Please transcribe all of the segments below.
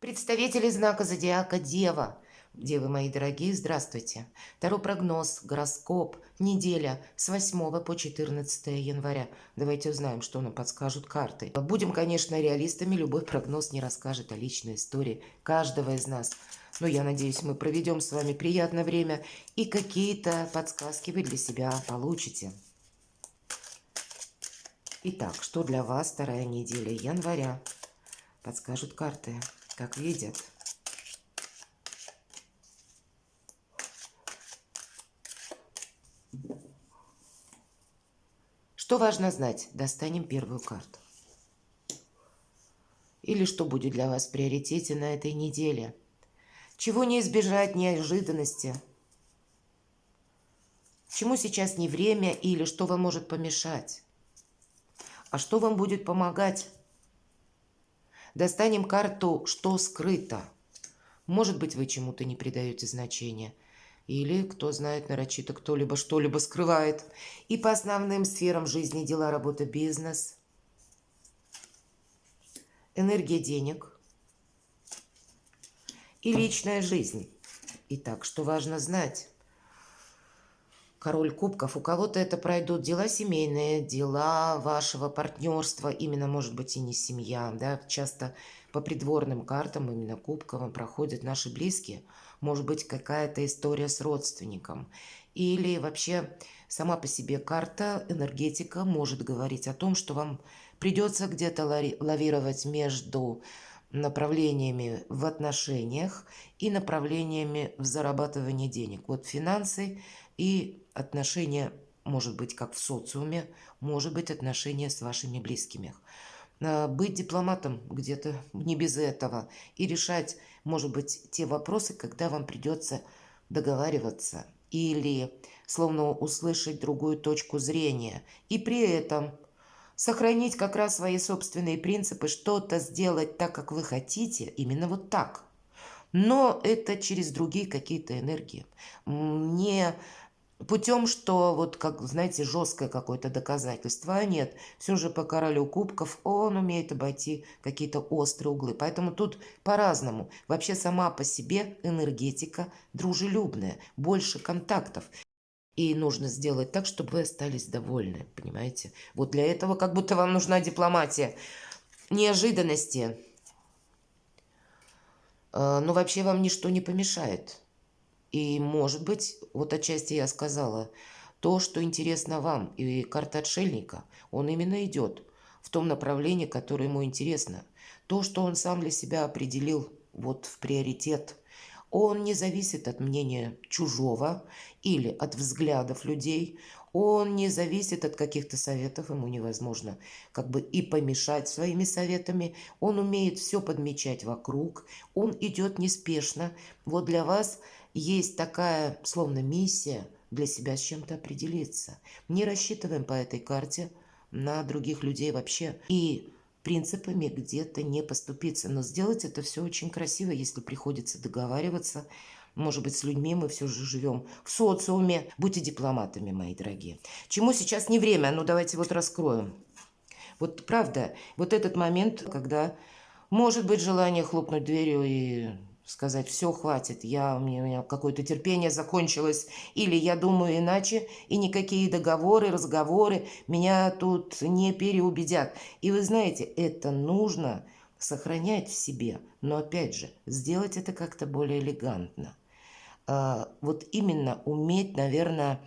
Представители знака зодиака Дева. Девы мои дорогие, здравствуйте. Таро прогноз, гороскоп, неделя с 8 по 14 января. Давайте узнаем, что нам подскажут карты. Будем, конечно, реалистами, любой прогноз не расскажет о личной истории каждого из нас. Но я надеюсь, мы проведем с вами приятное время и какие-то подсказки вы для себя получите. Итак, что для вас вторая неделя января? Подскажут карты, как видят. Что важно знать? Достанем первую карту. Или что будет для вас в приоритете на этой неделе? Чего не избежать неожиданности? Чему сейчас не время или что вам может помешать? А что вам будет помогать? Достанем карту «Что скрыто?». Может быть, вы чему-то не придаете значения. Или, кто знает, нарочито кто-либо что-либо скрывает. И по основным сферам жизни: дела, работа, бизнес, энергия денег и личная жизнь. Итак, что важно знать? Король кубков. У кого-то это пройдут дела семейные, дела вашего партнерства, именно, может быть, и не семья, да, часто по придворным картам, именно кубковым, проходят наши близкие. Может быть, какая-то история с родственником. Или вообще сама по себе карта, энергетика может говорить о том, что вам придется где-то лавировать между направлениями в отношениях и направлениями в зарабатывании денег. Вот финансы и отношения, может быть, как в социуме, может быть, отношения с вашими близкими. Быть дипломатом где-то не без этого и решать, может быть, те вопросы, когда вам придется договариваться или словно услышать другую точку зрения. И при этом сохранить как раз свои собственные принципы, что-то сделать так, как вы хотите, именно вот так. Но это через другие какие-то энергии. Не путем, что вот, как, знаете, жесткое какое-то доказательство. А нет, все же по королю кубков он умеет обойти какие-то острые углы. Поэтому тут по-разному. Вообще сама по себе энергетика дружелюбная, больше контактов. И нужно сделать так, чтобы вы остались довольны, понимаете? Вот для этого как будто вам нужна дипломатия. Неожиданности. Но вообще вам ничто не помешает. И, может быть, вот отчасти я сказала, то, что интересно вам, и карта отшельника, он именно идет в том направлении, которое ему интересно. То, что он сам для себя определил вот в приоритет. Он не зависит от мнения чужого или от взглядов людей. Он не зависит от каких-то советов, ему невозможно как бы и помешать своими советами. Он умеет все подмечать вокруг, он идет неспешно. Вот для вас есть такая, словно, миссия для себя с чем-то определиться. Не рассчитываем по этой карте на других людей вообще. И принципами где-то не поступиться. Но сделать это все очень красиво, если приходится договариваться. Может быть, с людьми мы все же живем в социуме. Будьте дипломатами, мои дорогие. Чему сейчас не время? Ну, давайте вот раскроем. Вот правда, вот этот момент, когда может быть желание хлопнуть дверью и сказать: все, хватит, у меня какое-то терпение закончилось, или я думаю иначе, и никакие договоры, разговоры меня тут не переубедят. И вы знаете, это нужно сохранять в себе, но опять же, сделать это как-то более элегантно. Вот именно уметь, наверное,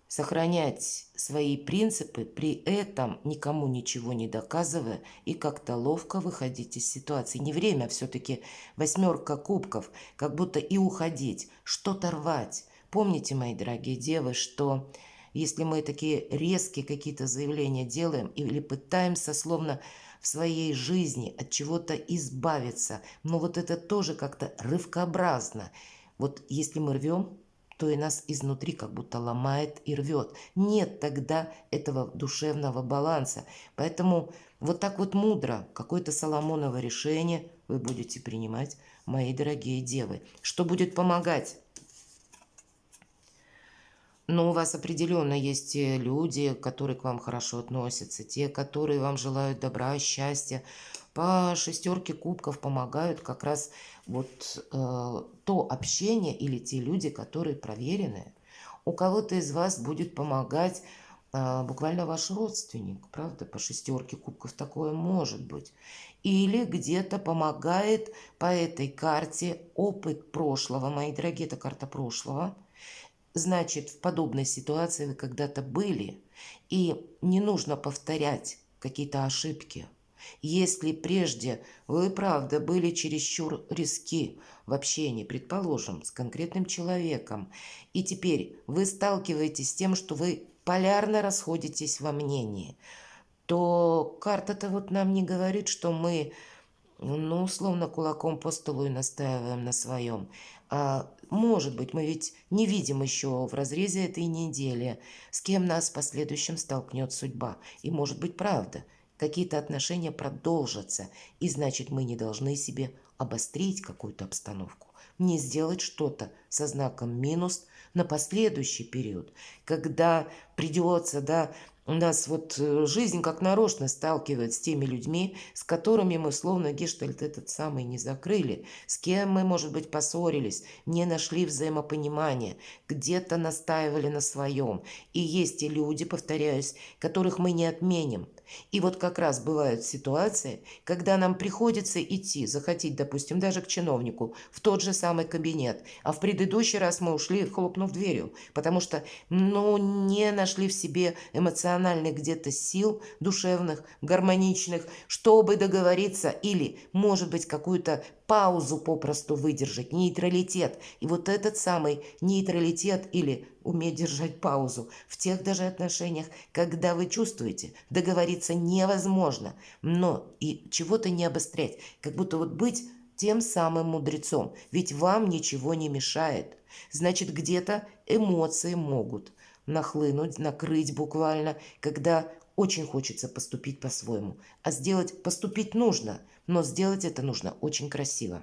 сохранять свои принципы, при этом никому ничего не доказывая и как-то ловко выходить из ситуации. Не время все-таки, восьмерка кубков, как будто и уходить, что-то рвать. Помните, мои дорогие девы, что если мы такие резкие какие-то заявления делаем или пытаемся словно в своей жизни от чего-то избавиться, но вот это тоже как-то рывкообразно. Вот если мы рвем, то и нас изнутри как будто ломает и рвет. Нет тогда этого душевного баланса. Поэтому вот так вот мудро какое-то Соломоново решение вы будете принимать, мои дорогие девы. Что будет помогать? Но у вас определенно есть люди, которые к вам хорошо относятся, те, которые вам желают добра, счастья. По шестерке кубков помогают как раз вот то общение или те люди, которые проверены. У кого-то из вас будет помогать буквально ваш родственник, правда, по шестерке кубков такое может быть. Или где-то помогает по этой карте опыт прошлого, мои дорогие, это карта прошлого. Значит, в подобной ситуации вы когда-то были, и не нужно повторять какие-то ошибки. Если прежде вы, правда, были чересчур риски в общении, предположим, с конкретным человеком, и теперь вы сталкиваетесь с тем, что вы полярно расходитесь во мнении, то карта-то вот нам не говорит, что мы, ну, условно, кулаком по столу и настаиваем на своем. Может быть, мы ведь не видим еще в разрезе этой недели, с кем нас в последующем столкнет судьба. И может быть, правда, какие-то отношения продолжатся, и значит, мы не должны себе обострить какую-то обстановку, не сделать что-то со знаком минус на последующий период, когда придется, да, у нас вот жизнь как нарочно сталкивает с теми людьми, с которыми мы словно гештальт этот самый не закрыли, с кем мы, может быть, поссорились, не нашли взаимопонимания, где-то настаивали на своем. И есть те люди, повторяюсь, которых мы не отменим. И вот как раз бывают ситуации, когда нам приходится идти, захотеть, допустим, даже к чиновнику, в тот же самый кабинет, а в предыдущий раз мы ушли, хлопнув дверью, потому что, ну, не нашли в себе эмоциональных где-то сил душевных, гармоничных, чтобы договориться или, может быть, какую-то паузу попросту выдержать, нейтралитет. И вот этот самый нейтралитет или уметь держать паузу в тех даже отношениях, когда вы чувствуете, договориться невозможно, но и чего-то не обострять, как будто вот быть тем самым мудрецом, ведь вам ничего не мешает. Значит, где-то эмоции могут нахлынуть, накрыть буквально, когда очень хочется поступить по-своему. А сделать, поступить нужно, но сделать это нужно очень красиво.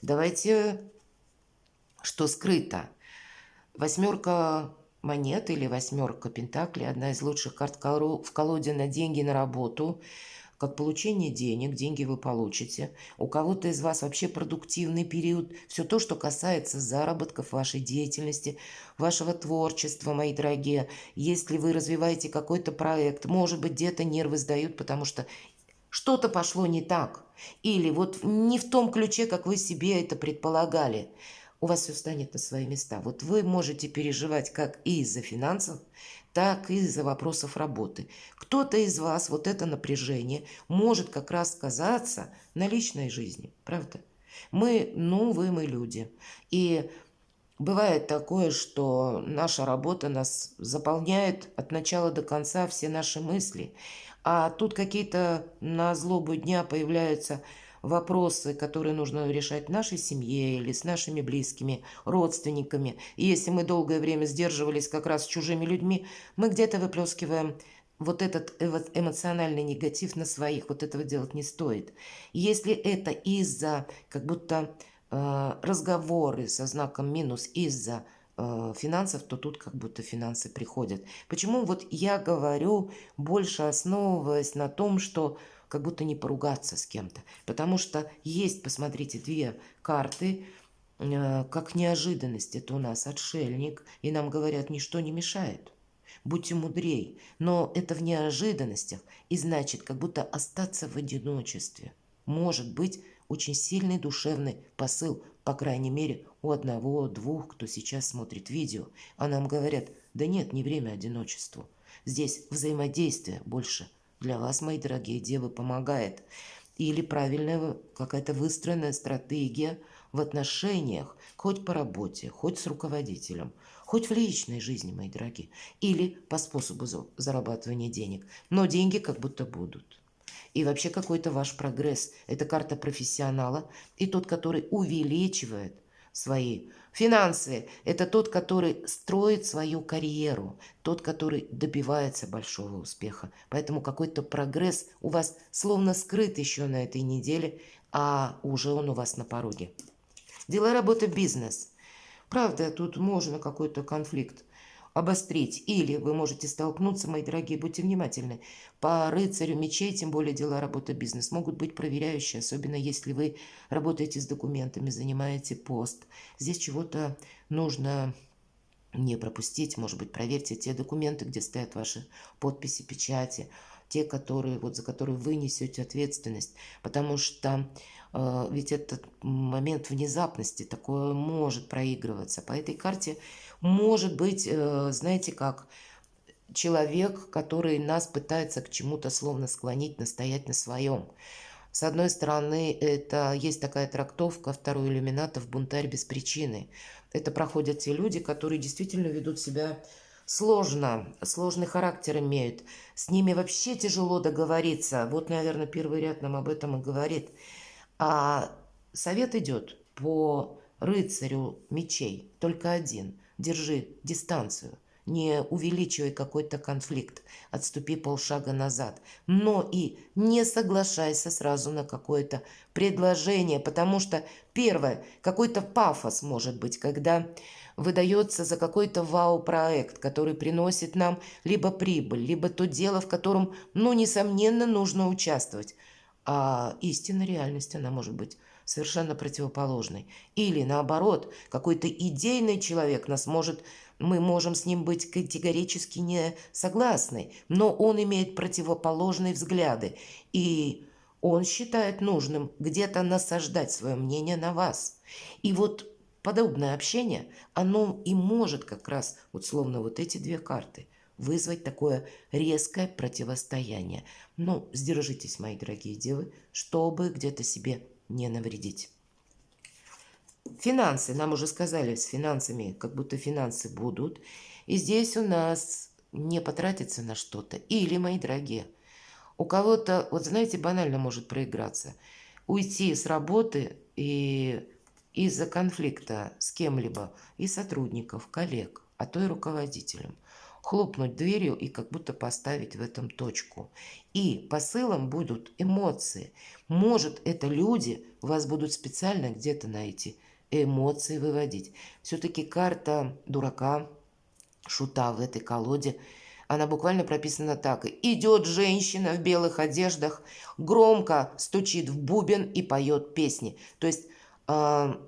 Давайте, что скрыто. Восьмерка монет или восьмерка пентаклей – одна из лучших карт в колоде на деньги, на работу. Как получение денег, деньги вы получите. У кого-то из вас вообще продуктивный период. Все то, что касается заработков, вашей деятельности, вашего творчества, мои дорогие. Если вы развиваете какой-то проект, может быть, где-то нервы сдают, потому что что-то пошло не так. Или вот не в том ключе, как вы себе это предполагали. У вас все станет на свои места. Вот вы можете переживать как и из-за финансов, так и из-за вопросов работы. Кто-то из вас вот это напряжение может как раз сказаться на личной жизни, правда? Мы, ну, мы люди. И бывает такое, что наша работа нас заполняет от начала до конца все наши мысли. А тут какие-то на злобу дня появляются вопросы, которые нужно решать в нашей семье или с нашими близкими, родственниками. И если мы долгое время сдерживались как раз с чужими людьми, мы где-то выплескиваем вот этот эмоциональный негатив на своих. Вот этого делать не стоит. Если это из-за как будто разговоры со знаком минус из-за финансов, то тут как будто финансы приходят. Почему вот я говорю, больше основываясь на том, что как будто не поругаться с кем-то. Потому что есть, посмотрите, две карты, как неожиданность. Это у нас отшельник, и нам говорят, ничто не мешает. Будьте мудрей. Но это в неожиданностях, и значит, как будто остаться в одиночестве. Может быть очень сильный душевный посыл, по крайней мере, у одного-двух, кто сейчас смотрит видео. А нам говорят, да нет, не время одиночеству. Здесь взаимодействие больше для вас, мои дорогие девы, помогает. Или правильная какая-то выстроенная стратегия в отношениях, хоть по работе, хоть с руководителем, хоть в личной жизни, мои дорогие, или по способу зарабатывания денег. Но деньги как будто будут. И вообще какой-то ваш прогресс. Это карта профессионала и тот, который увеличивает свои финансы. Это тот, который строит свою карьеру, тот, который добивается большого успеха. Поэтому какой-то прогресс у вас словно скрыт еще на этой неделе, а уже он у вас на пороге. Дела, работа, бизнес. Правда, тут можно какой-то конфликт обострить. Или вы можете столкнуться, мои дорогие, будьте внимательны, по рыцарю мечей, тем более дела, работа, бизнес, могут быть проверяющие, особенно если вы работаете с документами, занимаете пост. Здесь чего-то нужно не пропустить, может быть, проверьте те документы, где стоят ваши подписи, печати, те, которые, вот, за которые вы несете ответственность, потому что ведь этот момент внезапности, такое может проигрываться. По этой карте может быть, знаете как, человек, который нас пытается к чему-то словно склонить, настоять на своем. С одной стороны, это есть такая трактовка, второй иллюминатов, бунтарь без причины. Это проходят те люди, которые действительно ведут себя сложно, сложный характер имеют. С ними вообще тяжело договориться. Вот, наверное, первый ряд нам об этом и говорит. А совет идет по рыцарю мечей. Только один. Держи дистанцию. Не увеличивай какой-то конфликт. Отступи полшага назад. Но и не соглашайся сразу на какое-то предложение, потому что, первое, какой-то пафос может быть, когда выдается за какой-то вау-проект, который приносит нам либо прибыль, либо то дело, в котором, ну, несомненно, нужно участвовать. А истинная реальность, она может быть совершенно противоположной. Или наоборот, какой-то идейный человек нас может, мы можем с ним быть категорически не согласны, но он имеет противоположные взгляды, и он считает нужным где-то насаждать свое мнение на вас. И вот подобное общение, оно и может как раз, вот словно вот эти две карты, вызвать такое резкое противостояние. Ну, сдержитесь, мои дорогие девы, чтобы где-то себе не навредить. Финансы, нам уже сказали, с финансами, как будто финансы будут. И здесь у нас не потратиться на что-то. Или, мои дорогие, у кого-то, вот знаете, банально может проиграться. Уйти с работы и из-за конфликта с кем-либо, и сотрудников, коллег, а то и руководителем. Хлопнуть дверью и как будто поставить в этом точку. И посылом будут эмоции. Может, это люди вас будут специально где-то на эти эмоции выводить. Все-таки карта дурака, шута в этой колоде, она буквально прописана так. Идет женщина в белых одеждах, громко стучит в бубен и поет песни. То есть нам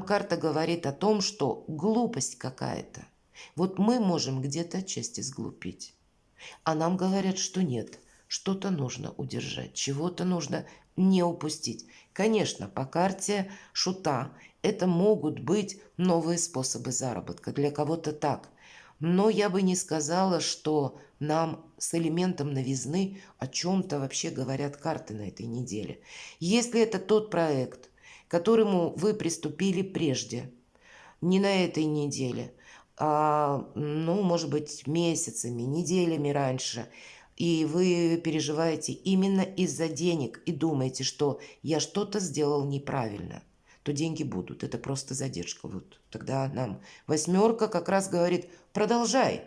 карта говорит о том, что глупость какая-то. Вот мы можем где-то отчасти сглупить. А нам говорят, что нет. Что-то нужно удержать, чего-то нужно не упустить. Конечно, по карте шута это могут быть новые способы заработка. Для кого-то так. Но я бы не сказала, что нам с элементом новизны о чем-то вообще говорят карты на этой неделе. Если это тот проект, к которому вы приступили прежде, не на этой неделе, а, ну, может быть, месяцами, неделями раньше, и вы переживаете именно из-за денег и думаете, что я что-то сделал неправильно, то деньги будут. Это просто задержка. Вот тогда нам восьмерка как раз говорит, продолжай.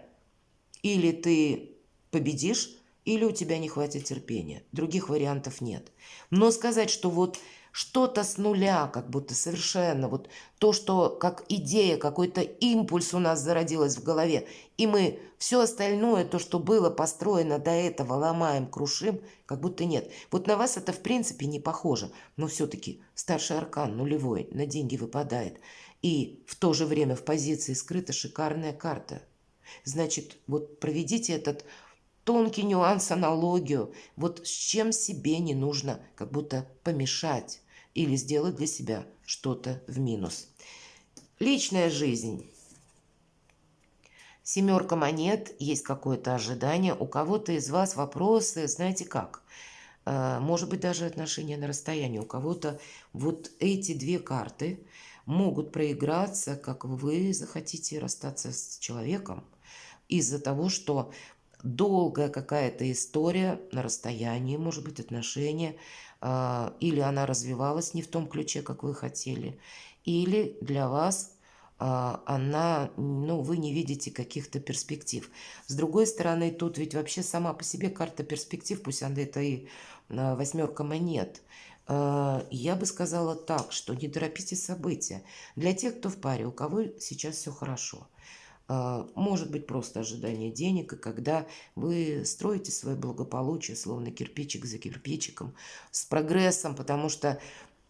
Или ты победишь, или у тебя не хватит терпения. Других вариантов нет. Но сказать, что вот что-то с нуля, как будто совершенно, вот то, что как идея, какой-то импульс у нас зародилось в голове, и мы все остальное, то, что было построено до этого, ломаем, крушим, как будто нет. Вот на вас это в принципе не похоже, но все-таки старший аркан нулевой на деньги выпадает. И в то же время в позиции скрыта шикарная карта. Значит, вот проведите этот тонкий нюанс, аналогию, вот с чем себе не нужно как будто помешать или сделать для себя что-то в минус. Личная жизнь. Семерка монет, есть какое-то ожидание. У кого-то из вас вопросы, знаете как? Может быть, даже отношения на расстоянии. У кого-то вот эти две карты могут проиграться, как вы захотите расстаться с человеком из-за того, что долгая какая-то история на расстоянии, может быть, отношения, или она развивалась не в том ключе, как вы хотели, или для вас она, ну, вы не видите каких-то перспектив. С другой стороны, тут ведь вообще сама по себе карта перспектив, пусть она это и восьмерка монет. Я бы сказала так, что не торопите события. Для тех, кто в паре, у кого сейчас все хорошо, Может быть просто ожидание денег, и когда вы строите свое благополучие, словно кирпичик за кирпичиком, с прогрессом, потому что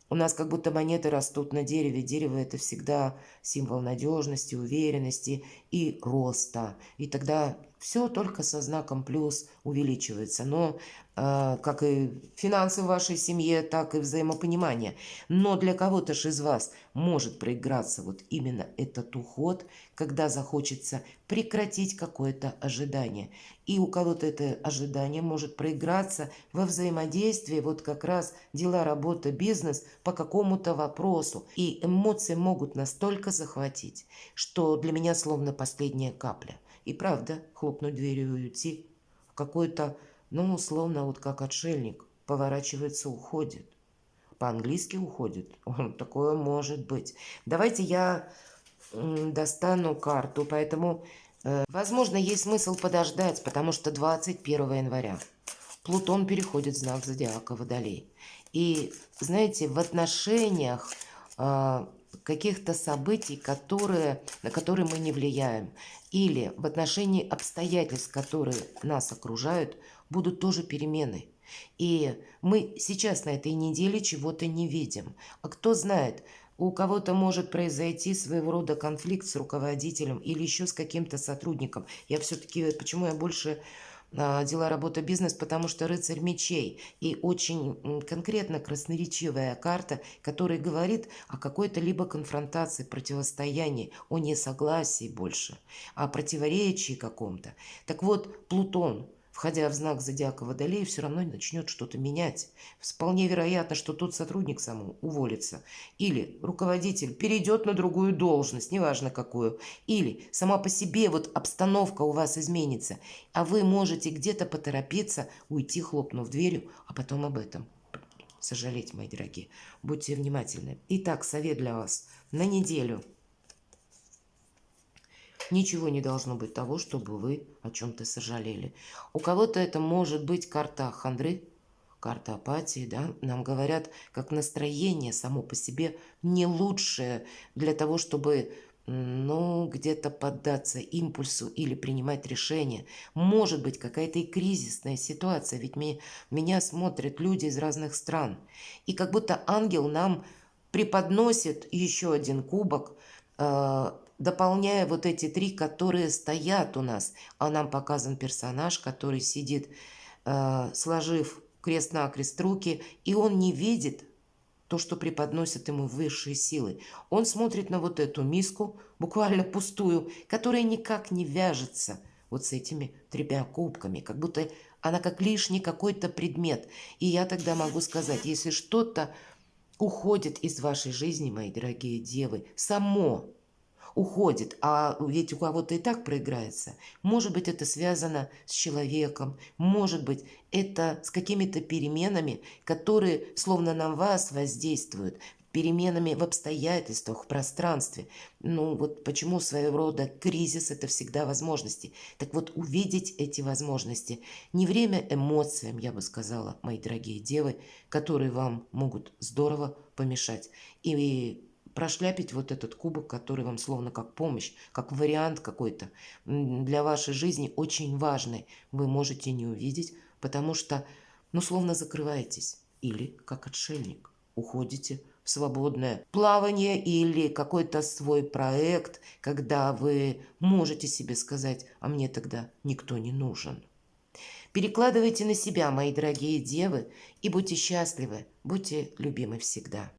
у нас как будто монеты растут на дереве. Дерево – это всегда символ надежности, уверенности и роста. И тогда все только со знаком плюс увеличивается. Но как и финансы в вашей семье, так и взаимопонимание. Но для кого-то же из вас может проиграться вот именно этот уход, когда захочется прекратить какое-то ожидание. И у кого-то это ожидание может проиграться во взаимодействии, вот как раз дела, работа, бизнес по какому-то вопросу. И эмоции могут настолько захватить, что для меня словно последняя капля. И правда, хлопнуть дверью и уйти в какой-то, ну, условно, вот как отшельник, поворачивается, уходит. По-английски уходит. Такое может быть. Давайте я достану карту, поэтому, возможно, есть смысл подождать, потому что 21 января Плутон переходит в знак зодиака Водолей. И, знаете, в отношениях каких-то событий, на которые мы не влияем, или в отношении обстоятельств, которые нас окружают, будут тоже перемены. И мы сейчас на этой неделе чего-то не видим. А кто знает, у кого-то может произойти своего рода конфликт с руководителем или еще с каким-то сотрудником. Я все-таки, почему я больше дела, работа, бизнес, потому что рыцарь мечей и очень конкретно красноречивая карта, которая говорит о какой-то либо конфронтации, противостоянии, о несогласии больше, о противоречии каком-то. Так вот, Плутон, входя в знак зодиака Водолея, все равно начнет что-то менять. Вполне вероятно, что тот сотрудник сам уволится. Или руководитель перейдет на другую должность, неважно какую. Или сама по себе вот обстановка у вас изменится. А вы можете где-то поторопиться, уйти, хлопнув дверью, а потом об этом сожалеть, мои дорогие. Будьте внимательны. Итак, совет для вас на неделю. Ничего не должно быть того, чтобы вы о чем-то сожалели. У кого-то это может быть карта хандры, карта апатии, да. Нам говорят, как настроение само по себе не лучшее для того, чтобы, ну, где-то поддаться импульсу или принимать решения. Может быть, какая-то и кризисная ситуация, ведь меня смотрят люди из разных стран. И как будто ангел нам преподносит еще один кубок, дополняя вот эти три, которые стоят у нас. А нам показан персонаж, который сидит, сложив крест-накрест руки, и он не видит то, что преподносят ему высшие силы. Он смотрит на вот эту миску, буквально пустую, которая никак не вяжется вот с этими тремя кубками, как будто она как лишний какой-то предмет. И я тогда могу сказать, если что-то уходит из вашей жизни, мои дорогие девы, само уходит, а ведь у кого-то и так проиграется. Может быть, это связано с человеком, может быть, это с какими-то переменами, которые словно на вас воздействуют, переменами в обстоятельствах, в пространстве. Ну вот почему своего рода кризис – это всегда возможности. Так вот, увидеть эти возможности. Не время эмоциям, я бы сказала, мои дорогие девы, которые вам могут здорово помешать. И прошляпить вот этот кубок, который вам словно как помощь, как вариант какой-то для вашей жизни очень важный, вы можете не увидеть, потому что, ну, словно закрываетесь. Или, как отшельник, уходите в свободное плавание или какой-то свой проект, когда вы можете себе сказать, а мне тогда никто не нужен. Перекладывайте на себя, мои дорогие девы, и будьте счастливы, будьте любимы всегда.